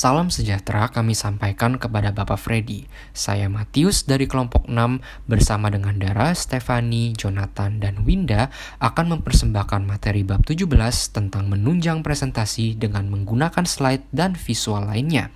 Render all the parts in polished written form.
Salam sejahtera kami sampaikan kepada Bapak Freddy. Saya Matius dari kelompok 6 bersama dengan Dara, Stefani, Jonathan, dan Winda akan mempersembahkan materi bab 17 tentang menunjang presentasi dengan menggunakan slide dan visual lainnya.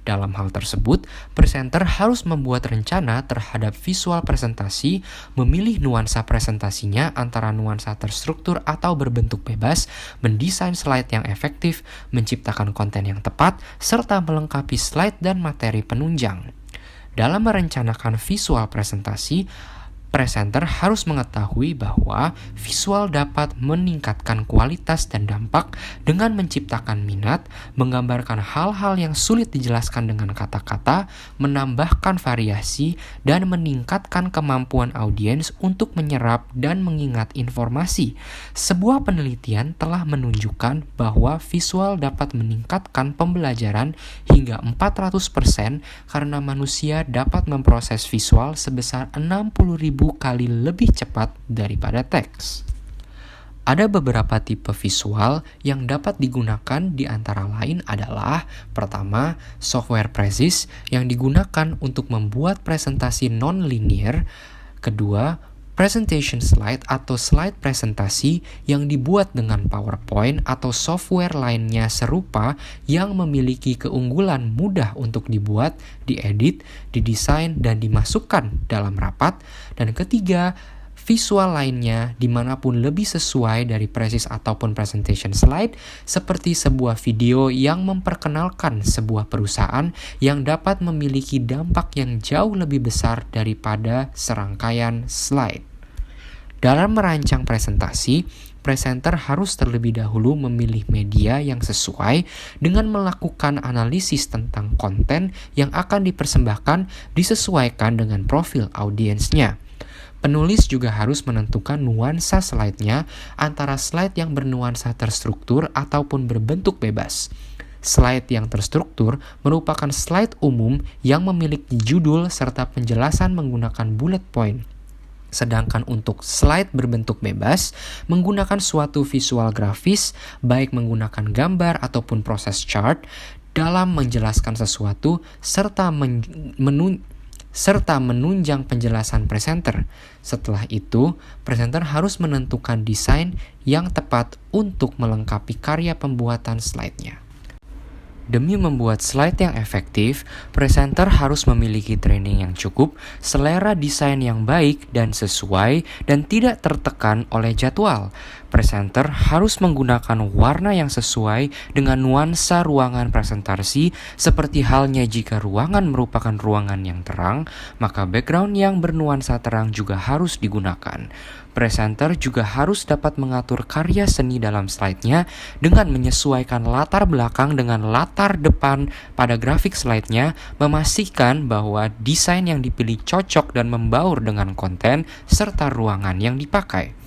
Dalam hal tersebut, presenter harus membuat rencana terhadap visual presentasi, memilih nuansa presentasinya antara nuansa terstruktur atau berbentuk bebas, mendesain slide yang efektif, menciptakan konten yang tepat, serta melengkapi slide dan materi penunjang. Dalam merencanakan visual presentasi, presenter harus mengetahui bahwa visual dapat meningkatkan kualitas dan dampak dengan menciptakan minat, menggambarkan hal-hal yang sulit dijelaskan dengan kata-kata, menambahkan variasi, dan meningkatkan kemampuan audiens untuk menyerap dan mengingat informasi. Sebuah penelitian telah menunjukkan bahwa visual dapat meningkatkan pembelajaran hingga 400% karena manusia dapat memproses visual sebesar 60.000 kali lebih cepat daripada teks. Ada beberapa tipe visual yang dapat digunakan di antara lain adalah: pertama, software Prezi yang digunakan untuk membuat presentasi non-linear. Kedua, presentation slide atau slide presentasi yang dibuat dengan PowerPoint atau software lainnya serupa yang memiliki keunggulan mudah untuk dibuat, diedit, didesain, dan dimasukkan dalam rapat. Dan ketiga, visual lainnya dimanapun lebih sesuai dari Prezi ataupun presentation slide, seperti sebuah video yang memperkenalkan sebuah perusahaan yang dapat memiliki dampak yang jauh lebih besar daripada serangkaian slide. Dalam merancang presentasi, presenter harus terlebih dahulu memilih media yang sesuai dengan melakukan analisis tentang konten yang akan dipersembahkan disesuaikan dengan profil audiensnya. Penulis juga harus menentukan nuansa slide-nya antara slide yang bernuansa terstruktur ataupun berbentuk bebas. Slide yang terstruktur merupakan slide umum yang memiliki judul serta penjelasan menggunakan bullet point. Sedangkan untuk slide berbentuk bebas, menggunakan suatu visual grafis, baik menggunakan gambar ataupun proses chart, dalam menjelaskan sesuatu serta menunjang penjelasan presenter. Setelah itu, presenter harus menentukan desain yang tepat untuk melengkapi karya pembuatan slide-nya. Demi membuat slide yang efektif, presenter harus memiliki training yang cukup, selera desain yang baik dan sesuai, dan tidak tertekan oleh jadwal. Presenter harus menggunakan warna yang sesuai dengan nuansa ruangan presentasi, seperti halnya jika ruangan merupakan ruangan yang terang, maka background yang bernuansa terang juga harus digunakan. Presenter juga harus dapat mengatur karya seni dalam slide-nya dengan menyesuaikan latar belakang dengan latar depan pada grafik slide-nya, memastikan bahwa desain yang dipilih cocok dan membaur dengan konten serta ruangan yang dipakai.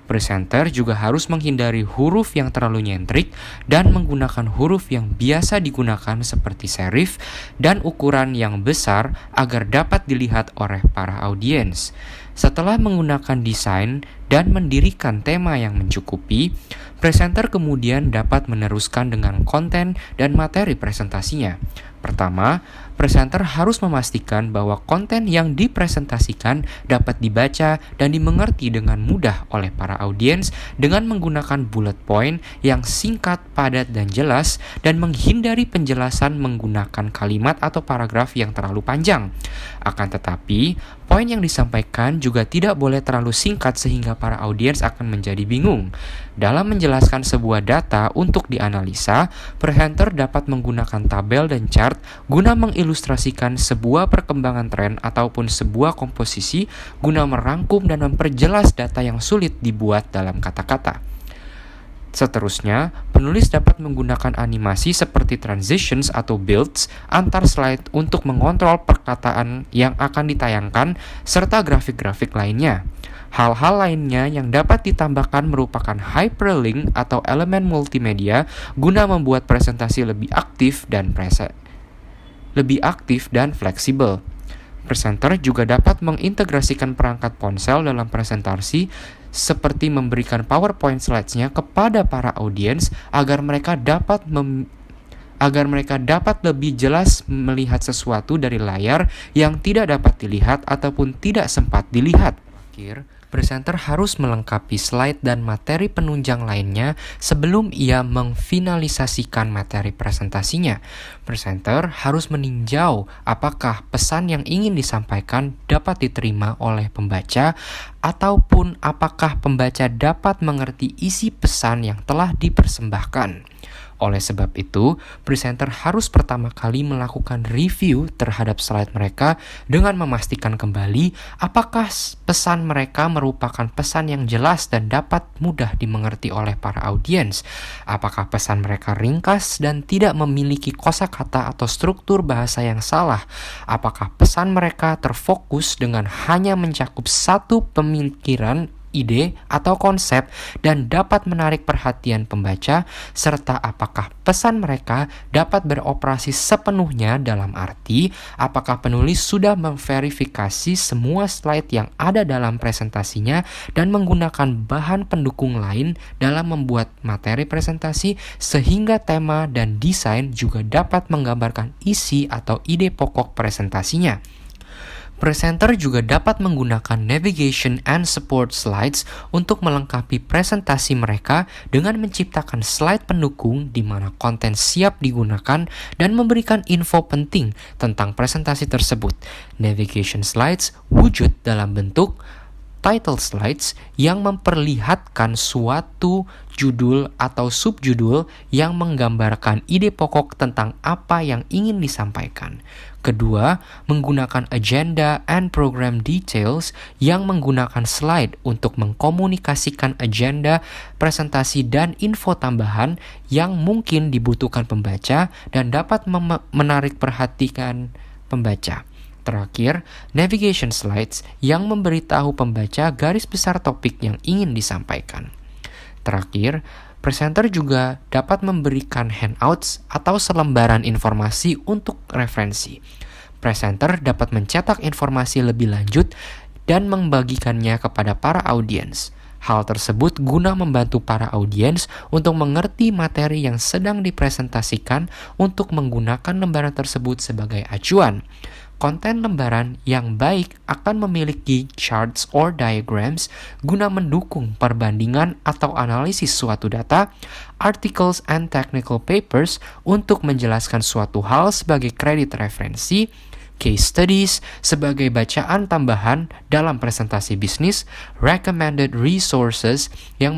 Presenter juga harus menghindari huruf yang terlalu nyentrik dan menggunakan huruf yang biasa digunakan seperti serif dan ukuran yang besar agar dapat dilihat oleh para audiens. Setelah menggunakan desain dan mendirikan tema yang mencukupi, presenter kemudian dapat meneruskan dengan konten dan materi presentasinya. Pertama, presenter harus memastikan bahwa konten yang dipresentasikan dapat dibaca dan dimengerti dengan mudah oleh para audiens dengan menggunakan bullet point yang singkat, padat, dan jelas, dan menghindari penjelasan menggunakan kalimat atau paragraf yang terlalu panjang. Akan tetapi, poin yang disampaikan juga tidak boleh terlalu singkat sehingga para audiens akan menjadi bingung. Dalam menjelaskan sebuah data untuk dianalisa, presenter dapat menggunakan tabel dan chart guna mengilustrasikan sebuah perkembangan tren ataupun sebuah komposisi guna merangkum dan memperjelas data yang sulit dibuat dalam kata-kata. Seterusnya, penulis dapat menggunakan animasi seperti transitions atau builds antar slide untuk mengontrol perkataan yang akan ditayangkan serta grafik-grafik lainnya. Hal-hal lainnya yang dapat ditambahkan merupakan hyperlink atau elemen multimedia guna membuat presentasi lebih aktif dan fleksibel. Presenter juga dapat mengintegrasikan perangkat ponsel dalam presentasi seperti memberikan PowerPoint slides-nya kepada para audiens agar mereka dapat agar mereka dapat lebih jelas melihat sesuatu dari layar yang tidak dapat dilihat ataupun tidak sempat dilihat. Akhir, presenter harus melengkapi slide dan materi penunjang lainnya sebelum ia mengfinalisasikan materi presentasinya. Presenter harus meninjau apakah pesan yang ingin disampaikan dapat diterima oleh pembaca ataupun apakah pembaca dapat mengerti isi pesan yang telah dipersembahkan. Oleh sebab itu, presenter harus pertama kali melakukan review terhadap slide mereka dengan memastikan kembali apakah pesan mereka merupakan pesan yang jelas dan dapat mudah dimengerti oleh para audiens. Apakah pesan mereka ringkas dan tidak memiliki kosakata atau struktur bahasa yang salah. Apakah pesan mereka terfokus dengan hanya mencakup satu pemikiran, ide atau konsep dan dapat menarik perhatian pembaca, serta apakah pesan mereka dapat beroperasi sepenuhnya, dalam arti apakah penulis sudah memverifikasi semua slide yang ada dalam presentasinya dan menggunakan bahan pendukung lain dalam membuat materi presentasi sehingga tema dan desain juga dapat menggambarkan isi atau ide pokok presentasinya. Presenter juga dapat menggunakan navigation and support slides untuk melengkapi presentasi mereka dengan menciptakan slide pendukung di mana konten siap digunakan dan memberikan info penting tentang presentasi tersebut. Navigation slides wujud dalam bentuk title slides yang memperlihatkan suatu judul atau subjudul yang menggambarkan ide pokok tentang apa yang ingin disampaikan. Kedua, menggunakan agenda and program details yang menggunakan slide untuk mengkomunikasikan agenda, presentasi, dan info tambahan yang mungkin dibutuhkan pembaca dan dapat menarik perhatian pembaca. Terakhir, navigation slides yang memberitahu pembaca garis besar topik yang ingin disampaikan. Terakhir, presenter juga dapat memberikan handouts atau selembaran informasi untuk referensi. Presenter dapat mencetak informasi lebih lanjut dan membagikannya kepada para audiens. Hal tersebut guna membantu para audiens untuk mengerti materi yang sedang dipresentasikan untuk menggunakan lembaran tersebut sebagai acuan. Konten lembaran yang baik akan memiliki charts or diagrams guna mendukung perbandingan atau analisis suatu data, articles and technical papers untuk menjelaskan suatu hal sebagai kredit referensi, case studies sebagai bacaan tambahan dalam presentasi bisnis, recommended resources yang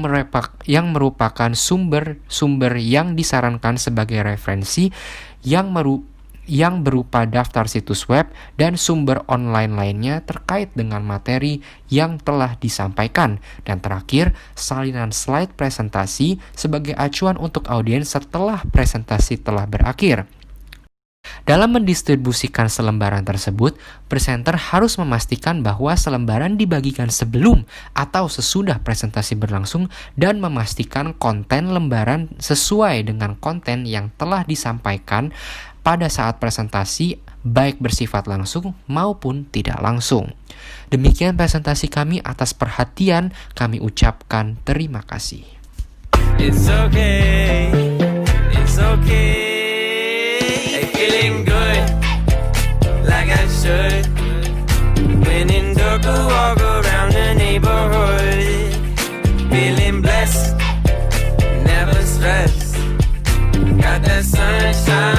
merupakan sumber-sumber yang disarankan sebagai referensi yang berupa daftar situs web dan sumber online lainnya terkait dengan materi yang telah disampaikan. Dan terakhir, salinan slide presentasi sebagai acuan untuk audiens setelah presentasi telah berakhir. Dalam mendistribusikan selembaran tersebut, presenter harus memastikan bahwa selembaran dibagikan sebelum atau sesudah presentasi berlangsung dan memastikan konten lembaran sesuai dengan konten yang telah disampaikan pada saat presentasi, baik bersifat langsung maupun tidak langsung. Demikian presentasi kami. Atas perhatian kami ucapkan terima kasih. It's okay, it's okay. Hey, feeling good, like I should. When in dark, walk around the neighborhood. Feeling blessed, never stressed. Got that sunshine